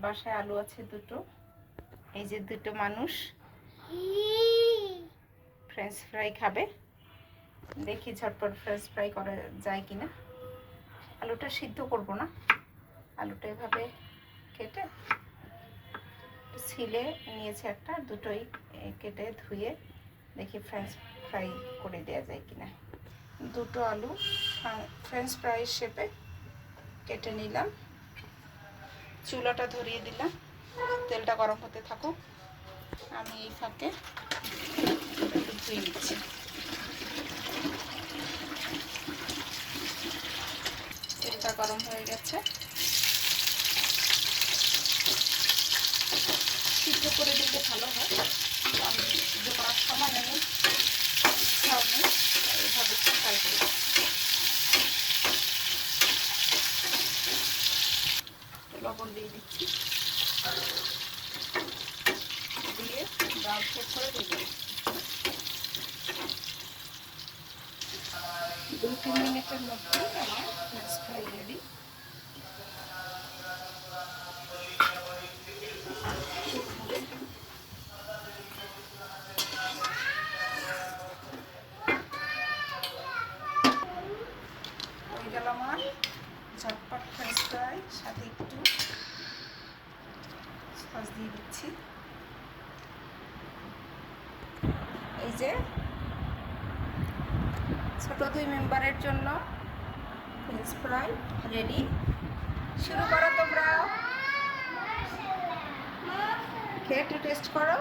বাসায় আলু আছে দুটো, এই যে দুটো মানুষ ফ্রেঞ্চ ফ্রাই খাবে। দেখি ঝটপট ফ্রেঞ্চ ফ্রাই করা যায় কিনা। আলুটা সিদ্ধ করব না, আলুটা এভাবে কেটে ছিলে নিয়েছে একটা, দুটোই কেটে ধুয়ে দেখি ফ্রেঞ্চ ফ্রাই করে দেওয়া যায় কিনা। দুটো আলু ফ্রেঞ্চ ফ্রাই শেপে কেটে নিলাম, চুলাটা ধরিয়ে দিলাম, তেলটা গরম হতে থাকুক, আমি এই ফাঁকে একটু ধুয়ে নিচ্ছি। তেলটা গরম হয়ে গেছে, সিদ্ধ করে দিলে ভালো হয়, আমি সিদ্ধ করার সময় নেই, ইচ্ছাও নেই, এইভাবে ফ্রাই করি। লবণ দিয়ে দিচ্ছি, দিয়ে ব্রাউন শেপ করে দিয়ে দিচ্ছি। 2-3 মিনিটের মধ্যেই আমার ফ্রেঞ্চ ফ্রাই রেডি। হয়ে গেল আমার ঝটপট ফ্রেঞ্চ ফ্রাই, সাথে একটু সস দিয়ে দিচ্ছি। এই যে ছোট 2 মেম্বারের জন্য ফ্রেঞ্চ ফ্রাই রেডি। শুরু করো তোমরা, খেয়ে একটু টেস্ট করো।